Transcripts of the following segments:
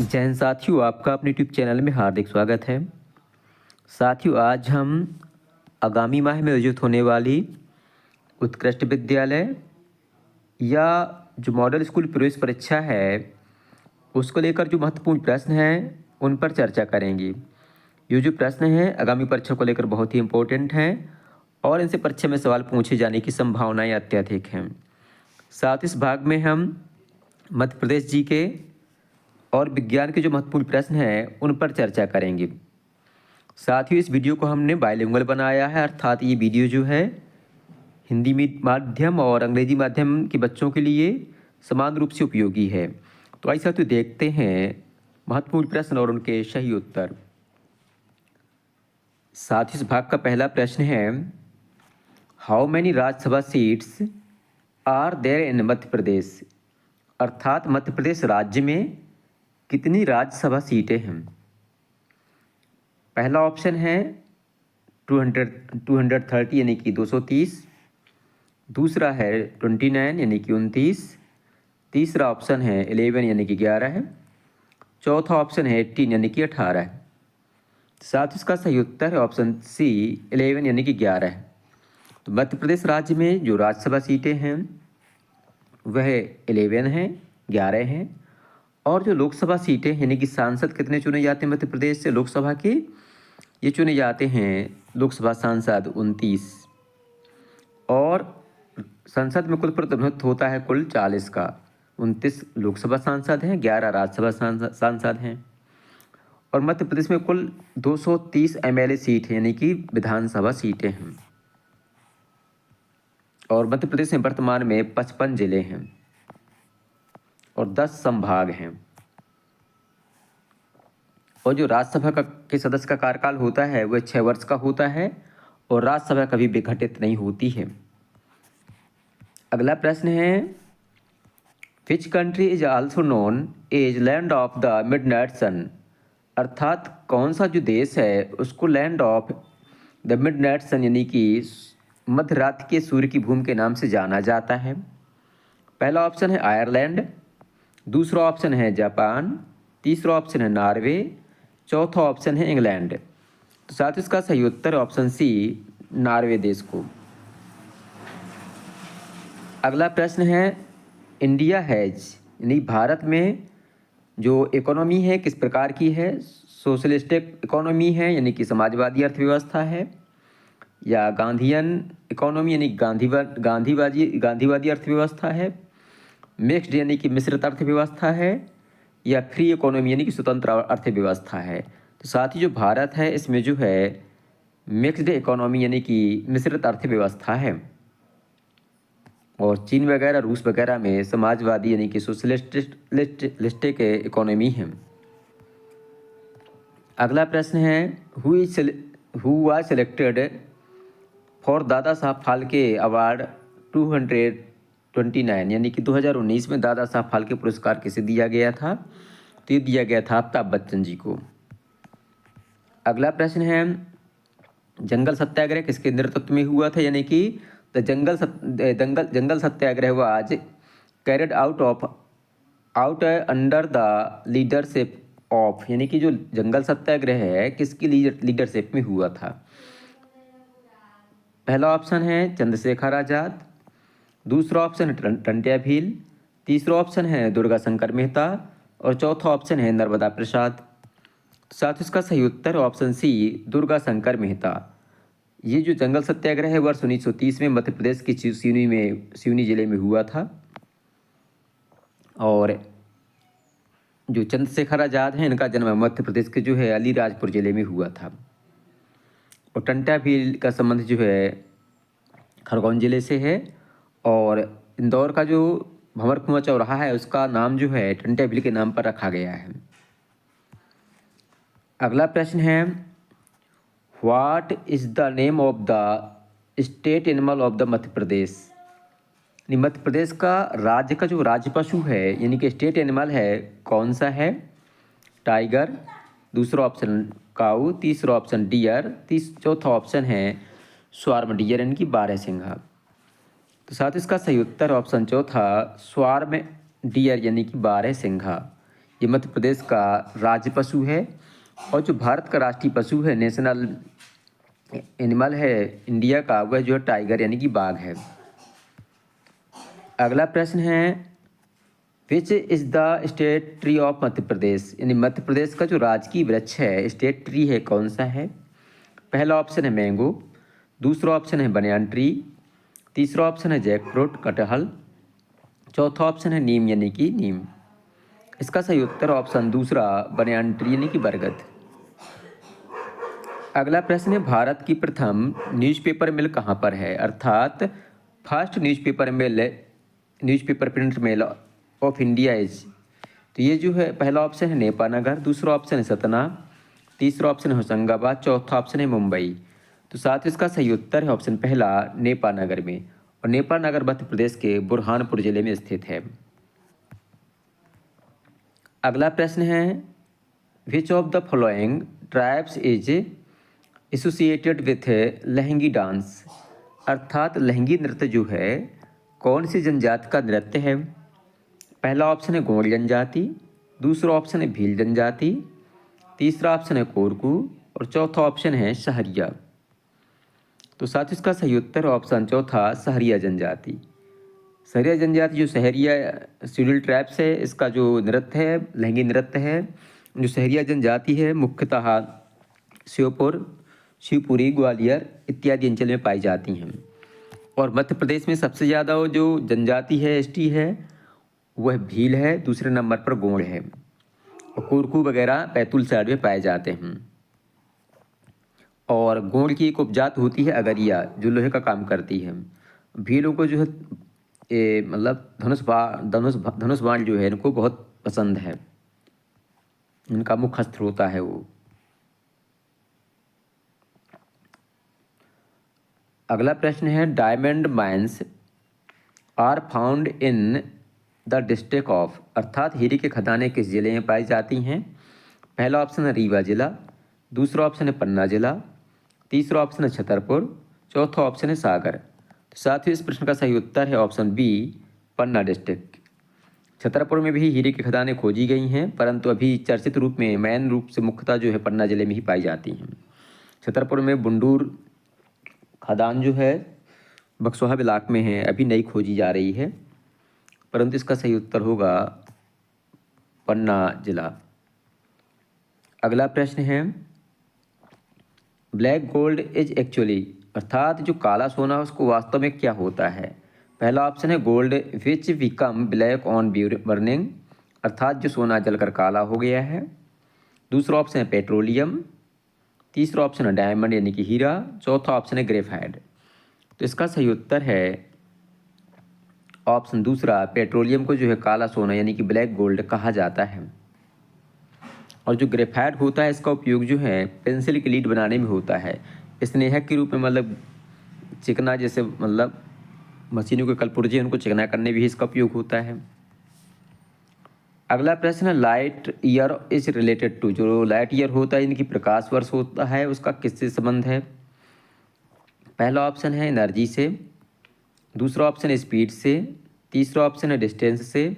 जय हिंद साथियों, आपका अपने यूट्यूब चैनल में हार्दिक स्वागत है। साथियों, आज हम आगामी माह में आयोजित होने वाली उत्कृष्ट विद्यालय या जो मॉडल स्कूल प्रवेश परीक्षा है, उसको लेकर जो महत्वपूर्ण प्रश्न हैं उन पर चर्चा करेंगे। ये जो प्रश्न हैं आगामी परीक्षा को लेकर बहुत ही इम्पोर्टेंट हैं और इनसे परीक्षा में सवाल पूछे जाने की संभावनाएं अत्यधिक हैं। साथ इस भाग में हम मध्य प्रदेश जी के और विज्ञान के जो महत्वपूर्ण प्रश्न हैं उन पर चर्चा करेंगे। साथ ही इस वीडियो को हमने बाइलिंगुअल बनाया है, अर्थात ये वीडियो जो है हिंदी माध्यम और अंग्रेजी माध्यम के बच्चों के लिए समान रूप से उपयोगी है। तो आइए साथियों देखते हैं महत्वपूर्ण प्रश्न और उनके सही उत्तर। साथ ही इस भाग का पहला प्रश्न है, how many Rajya Sabha seats are there in Madhya Pradesh, अर्थात मध्य प्रदेश राज्य में कितनी राज्यसभा सीटें हैं। पहला ऑप्शन है 230 यानी कि 230, दूसरा है 29 यानी कि 29, तीसरा ऑप्शन है 11 यानी कि 11 है, चौथा ऑप्शन है 18 यानी कि 18 है। साथ इसका सही उत्तर है ऑप्शन सी 11 यानी कि 11 है। तो मध्य प्रदेश राज्य में जो राज्यसभा सीटें हैं वह 11 हैं, 11 हैं। और जो लोकसभा सीटें यानी कि सांसद कितने चुने जाते हैं मध्य प्रदेश से लोकसभा के, ये चुने जाते हैं लोकसभा सांसद 29। और संसद में कुल प्रतिनिधित्व होता है कुल 40 का। 29 लोकसभा सांसद हैं, 11 राज्यसभा सांसद हैं। और मध्य प्रदेश में कुल 230 MLA सीट है यानी कि विधानसभा सीटें हैं। और मध्य प्रदेश में वर्तमान में 55 जिले हैं और 10 संभाग हैं। और जो राज्यसभा के सदस्य का कार्यकाल होता है वह 6 वर्ष का होता है और राज्यसभा कभी विघटित नहीं होती है। अगला प्रश्न है, which country is also known as land of the midnight sun, अर्थात कौन सा जो देश है उसको land of the midnight sun यानी कि मध्य रात के सूर्य की भूमि के नाम से जाना जाता है। पहला ऑप्शन है आयरलैंड, दूसरा ऑप्शन है जापान, तीसरा ऑप्शन है नॉर्वे, चौथा ऑप्शन है इंग्लैंड। तो साथ ही इसका सही उत्तर ऑप्शन सी नॉर्वे देश को। अगला प्रश्न है, इंडिया हैज यानी भारत में जो इकोनॉमी है किस प्रकार की है, सोशलिस्टिक इकोनॉमी है यानी कि समाजवादी अर्थव्यवस्था है, या गांधीयन इकोनॉमी यानी गांधीवादी अर्थव्यवस्था है, मिक्स्ड यानी कि मिश्रित अर्थव्यवस्था है, या फ्री इकोनॉमी यानी कि स्वतंत्र अर्थव्यवस्था है। तो साथ ही जो भारत है इसमें जो है मिक्स्ड इकोनॉमी यानी कि मिश्रित अर्थव्यवस्था है। और चीन वगैरह रूस वगैरह में समाजवादी यानी कि सोशलिस्टिक इकोनॉमी है। अगला प्रश्न है, who was selected for Dada Saheb Phalke award 229 यानी कि 2019 में दादा साहब फाल्के पुरस्कार किसे दिया गया था, तो ये दिया गया था अमिताभ बच्चन जी को। अगला प्रश्न है, जंगल सत्याग्रह किसके नेतृत्व में हुआ था, यानी कि जंगल सत्याग्रह हुआ आज carried out under the leadership of, यानी कि जो जंगल सत्याग्रह है किसकी लीडरशिप में हुआ था। पहला ऑप्शन है चंद्रशेखर आजाद, दूसरा ऑप्शन है टंट्या भील, तीसरा ऑप्शन है दुर्गा शंकर मेहता और चौथा ऑप्शन है नर्मदा प्रसाद। साथ इसका सही उत्तर ऑप्शन सी दुर्गा शंकर मेहता। ये जो जंगल सत्याग्रह है वर्ष 1930 में मध्य प्रदेश की सिवनी जिले में हुआ था। और जो चंद्रशेखर आजाद हैं इनका जन्म मध्य प्रदेश के जो है अलीराजपुर जिले में हुआ था। और टंट्या भील का संबंध जो है खरगोन जिले से है। और इंदौर का जो भंवर कुआं चौराहा है उसका नाम जो है टंट्या भील के नाम पर रखा गया है। अगला प्रश्न है, what is the name of the state animal of the Madhya Pradesh, Madhya Pradesh का राज्य का जो राज्य पशु है यानी कि स्टेट एनिमल है कौन सा है। टाइगर, दूसरा ऑप्शन काऊ, तीसरा ऑप्शन डियर, चौथा ऑप्शन है स्वार्म डियर यानी कि बारहसिंघा। तो साथ इसका सही उत्तर ऑप्शन चौथा स्वार्म डियर यानी कि बारहसिंघा। ये मध्य प्रदेश का राज्य पशु है। और जो भारत का राष्ट्रीय पशु है, नेशनल एनिमल है इंडिया का, वह जो है टाइगर यानी कि बाघ है। अगला प्रश्न है which is the state tree of Madhya Pradesh, यानी मध्य प्रदेश का जो राजकीय वृक्ष है, स्टेट ट्री है, कौन सा है? पहला ऑप्शन है मैंगो, दूसरा ऑप्शन है बनियान ट्री, तीसरा ऑप्शन है जैकफ्रूट कटहल, चौथा ऑप्शन है नीम यानी कि नीम। इसका सही उत्तर ऑप्शन दूसरा बनियान ट्री यानी कि बरगद। अगला प्रश्न है भारत की प्रथम न्यूज़पेपर मिल कहाँ पर है, अर्थात first newspaper print mill of India is. तो ये जो है पहला ऑप्शन है नेपानगर, दूसरा ऑप्शन है सतना, तीसरा ऑप्शन है होशंगाबाद, चौथा ऑप्शन है मुंबई। तो साथ ही इसका सही उत्तर है ऑप्शन पहला नेपानगर में, और नेपानगर मध्य प्रदेश के बुरहानपुर जिले में स्थित है। अगला प्रश्न है which of the following tribes is associated with Lahangi dance, अर्थात लहंगी नृत्य जो है कौन सी जनजाति का नृत्य है? पहला ऑप्शन है गोंड जनजाति, दूसरा ऑप्शन है भील जनजाति, तीसरा ऑप्शन है कोरकू, और चौथा ऑप्शन है सहरिया। तो साथ इसका सही उत्तर ऑप्शन चौथा सहरिया जनजाति। सहरिया जनजाति जो सहरिया शेड्यूल ट्राइब्स है, इसका जो नृत्य है लहंगी नृत्य है, जो सहरिया जनजाति है मुख्यतः शिवपुरी ग्वालियर इत्यादि अंचल में पाई जाती हैं। और मध्य प्रदेश में सबसे ज़्यादा वो जो जनजाति है एसटी है वह भील है, दूसरे नंबर पर गोंड है, और कोरकू वगैरह बैतूल साइड में पाए जाते हैं। और गोंड की एक उपजात होती है अगरिया जो लोहे का काम करती है। भीलों को जो है मतलब धनुष बाण जो है इनको बहुत पसंद है, इनका मुख्य अस्त्र होता है वो। अगला प्रश्न है diamond mines are found in the district of, अर्थात हीरे के खदानें किस जिले में पाई जाती हैं? पहला ऑप्शन है रीवा जिला, दूसरा ऑप्शन है पन्ना जिला, तीसरा ऑप्शन है छतरपुर, चौथा ऑप्शन है सागर। तो साथ ही इस प्रश्न का सही उत्तर है ऑप्शन बी पन्ना डिस्ट्रिक्ट। छतरपुर में भी हीरे की खदानें खोजी गई हैं, परंतु अभी चर्चित रूप में मेन रूप से मुख्यतः जो है पन्ना जिले में ही पाई जाती हैं। छतरपुर में बुंडूर खदान जो है बक्सोहा ब्लॉक में है, अभी नई खोजी जा रही है, परंतु इसका सही उत्तर होगा पन्ना जिला। अगला प्रश्न है ब्लैक गोल्ड इज एक्चुअली, अर्थात जो काला सोना उसको वास्तव में क्या होता है? पहला ऑप्शन है gold which become black on burning, अर्थात जो सोना जलकर काला हो गया है। दूसरा ऑप्शन है पेट्रोलियम, तीसरा ऑप्शन है डायमंड यानी कि हीरा, चौथा ऑप्शन है ग्रेफाइट। तो इसका सही उत्तर है ऑप्शन दूसरा पेट्रोलियम को जो है काला सोना यानी कि ब्लैक गोल्ड कहा जाता है। और जो ग्रेफाइट होता है इसका उपयोग जो है पेंसिल की लीड बनाने में होता है, स्नेहक के रूप में, मतलब चिकना जैसे मतलब मशीनों के कलपुर्जे उनको चिकना करने भी इसका उपयोग होता है। अगला प्रश्न है light year is related to, जो लाइट ईयर होता है इनकी प्रकाश वर्ष होता है उसका किससे संबंध है? पहला ऑप्शन है एनर्जी से, दूसरा ऑप्शन है स्पीड से, तीसरा ऑप्शन है डिस्टेंस से,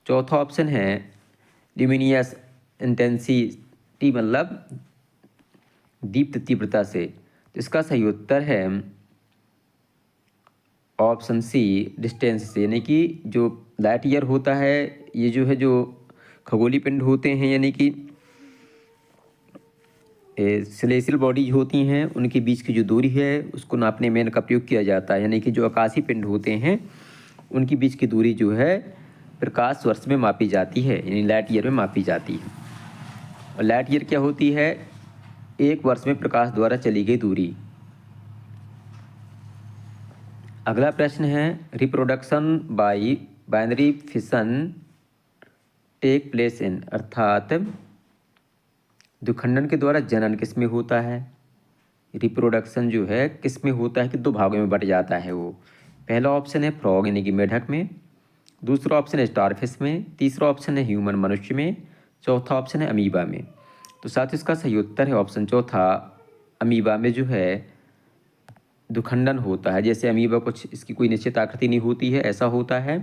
चौथा ऑप्शन है ल्यूमिनियस इंटेंसिटी मतलब दीप्त तीव्रता से। तो इसका सही उत्तर है ऑप्शन सी डिस्टेंस से, यानी कि जो लाइट ईयर होता है ये जो है जो खगोलीय पिंड होते हैं यानी कि सेलेस्टियल बॉडीज होती हैं उनके बीच की जो दूरी है उसको नापने में इनका प्रयोग किया जाता है, यानी कि जो आकाशीय पिंड होते हैं उनकी बीच की दूरी जो है प्रकाश वर्ष में मापी जाती है, यानी लाइट ईयर में मापी जाती है। और लाइट ईयर क्या होती है? एक वर्ष में प्रकाश द्वारा चली गई दूरी। अगला प्रश्न है reproduction by binary fission take place in, अर्थात द्विखंडन के द्वारा जनन किस में होता है? रिप्रोडक्शन जो है किस में होता है कि दो भागों में बट जाता है वो। पहला ऑप्शन है फ्रॉग यानी कि मेढक में, दूसरा ऑप्शन है स्टारफिश में, तीसरा ऑप्शन है ह्यूमन मनुष्य में, चौथा ऑप्शन है अमीबा में। तो साथ इसका सही उत्तर है ऑप्शन चौथा अमीबा में जो है द्विखंडन होता है। जैसे अमीबा कुछ इसकी कोई निश्चित आकृति नहीं होती है, ऐसा होता है,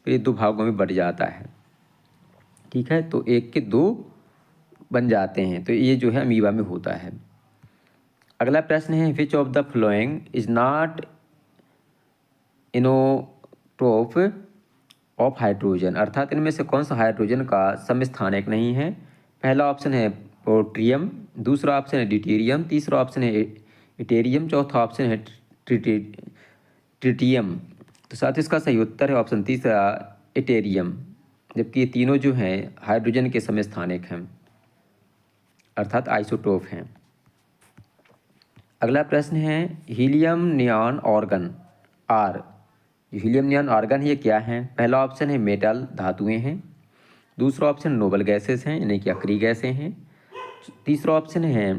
फिर ये दो भागों में बट जाता है। ठीक है, तो एक के दो बन जाते हैं। तो ये जो है अमीबा में होता है। अगला प्रश्न है, which of the following is not isotope of hydrogen, अर्थात इनमें से कौन सा हाइड्रोजन का समस्थानिक नहीं है। पहला ऑप्शन है पोट्रियम, दूसरा ऑप्शन है ड्यूटेरियम, तीसरा ऑप्शन है इटेरियम, चौथा ऑप्शन है ट्रिटियम। तो साथ ही इसका सही उत्तर है ऑप्शन तीसरा इटेरियम, जबकि ये तीनों जो हैं हाइड्रोजन के समस्थानिक हैं, अर्थात आइसोटोप हैं। अगला प्रश्न है, helium neon argon are, helium neon argon ये क्या हैं। पहला ऑप्शन है मेटल, धातुएं हैं। दूसरा ऑप्शन नोबल गैसेस हैं, यानी कि अक्रिय गैसें हैं। तीसरा ऑप्शन है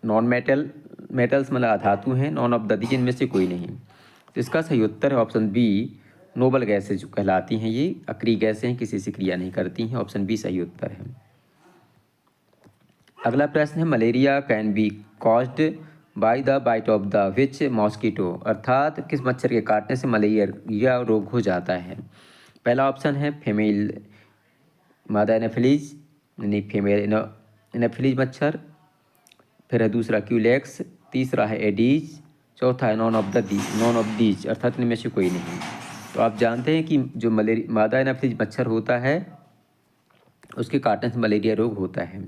नॉन मेटल्स मतलब अधातु हैं, नॉन ऑफ द इनमें से कोई नहीं। तो इसका सही उत्तर है ऑप्शन बी, नोबल गैसेज जो कहलाती हैं, ये अक्रिय गैसें हैं, किसी से क्रिया नहीं करती हैं। ऑप्शन बी सही उत्तर है। अगला प्रश्न है, malaria can be caused by the bite of the which mosquito, अर्थात किस मच्छर के काटने से मलेरिया रोग हो जाता है। पहला ऑप्शन है फीमेल मादा एनाफिलीज, यानी फीमेल एनाफिलीज मच्छर। फिर है दूसरा क्यूलेक्स, तीसरा है एडीज, चौथा है नॉन ऑफ दीज, अर्थात इनमें से कोई नहीं। तो आप जानते हैं कि जो मादा एनाफिलीज मच्छर होता है उसके काटने से मलेरिया रोग होता है।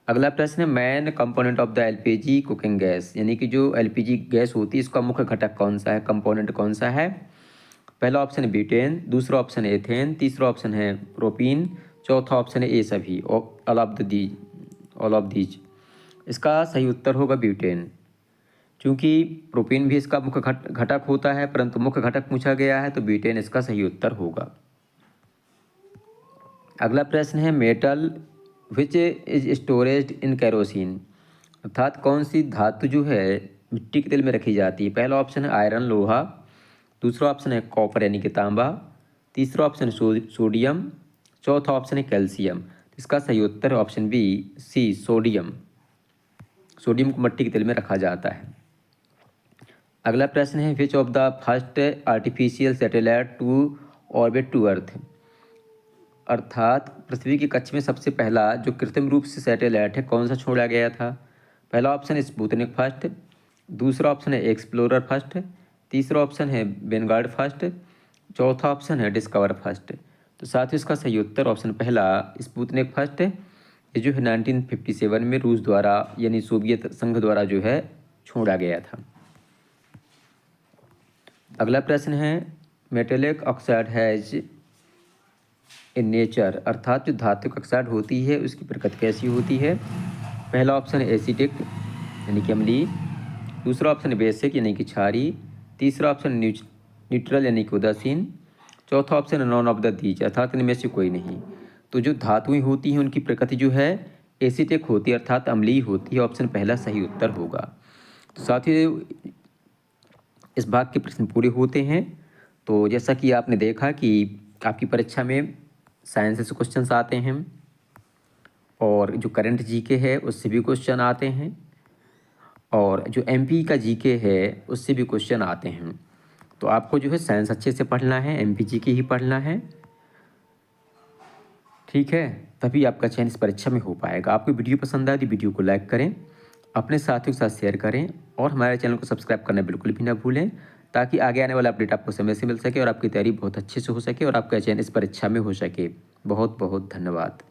अगला प्रश्न है, main component of the LPG cooking gas, यानी कि जो एलपीजी गैस होती है इसका मुख्य घटक कौन सा है, कंपोनेंट कौन सा है। पहला ऑप्शन है ब्यूटेन, दूसरा ऑप्शन है एथेन, तीसरा ऑप्शन है प्रोपीन, चौथा ऑप्शन है ए सभी, ऑल ऑफ दीज। इसका सही उत्तर होगा ब्यूटेन, क्योंकि प्रोपीन भी इसका मुख्य घटक होता है, परंतु मुख्य घटक पूछा गया है तो ब्यूटेन इसका सही उत्तर होगा। अगला प्रश्न है, metal which is storage in kerosene, अर्थात कौन सी धातु जो है मिट्टी के तेल में रखी जाती है। पहला ऑप्शन है आयरन लोहा, दूसरा ऑप्शन है कॉपर यानी कि तांबा, तीसरा ऑप्शन है सोडियम, चौथा ऑप्शन है कैल्शियम। इसका सही उत्तर है option B C sodium, sodium को मिट्टी के तेल में रखा जाता है। अगला प्रश्न है, which of the first artificial satellite to orbit to earth, अर्थात पृथ्वी की कक्ष में सबसे पहला जो कृत्रिम रूप से सैटेलाइट है कौन सा छोड़ा गया था। पहला ऑप्शन है स्पुतनिक फर्स्ट, दूसरा ऑप्शन है एक्सप्लोरर फर्स्ट, तीसरा ऑप्शन है वेनगार्ड फर्स्ट, चौथा ऑप्शन है डिस्कवर फर्स्ट। तो साथ ही इसका सही उत्तर ऑप्शन पहला स्पुतनिक फर्स्ट, ये जो है 1957 में रूस द्वारा यानी सोवियत संघ द्वारा जो है छोड़ा गया था। अगला प्रश्न है, metallic oxide has in nature, अर्थात जो धातुक ऑक्साइड होती है उसकी प्रकृति कैसी होती है। पहला ऑप्शन है एसिडिक यानी कि अम्लीय, दूसरा ऑप्शन है बेसिक यानी कि क्षारीय, तीसरा ऑप्शन न्यूट्रल यानी कि उदासीन, चौथा ऑप्शन है नॉन ऑफ द दीज, अर्थात इनमें से कोई नहीं। तो जो धातुएं होती हैं उनकी प्रकृति जो है एसिडिक होती है, अर्थात अम्लीय होती है। ऑप्शन पहला सही उत्तर होगा। तो साथ ही इस भाग के प्रश्न पूरे होते हैं। तो जैसा कि आपने देखा कि आपकी परीक्षा में साइंस से क्वेश्चंस आते हैं और जो करंट जीके है उससे भी क्वेश्चन आते हैं, और जो एमपी का जीके है उससे भी क्वेश्चन आते हैं। तो आपको जो है साइंस अच्छे से पढ़ना है, एमपी जीके ही पढ़ना है, ठीक है, तभी आपका चयन इस परीक्षा में हो पाएगा। आपको वीडियो पसंद आए तो वीडियो को लाइक करें, अपने साथियों के साथ शेयर करें और हमारे चैनल को सब्सक्राइब करना बिल्कुल भी ना भूलें, ताकि आगे आने वाला अपडेट आपको समय से मिल सके और आपकी तैयारी बहुत अच्छे से हो सके और आपका चयन इस परीक्षा में हो सके। बहुत बहुत धन्यवाद।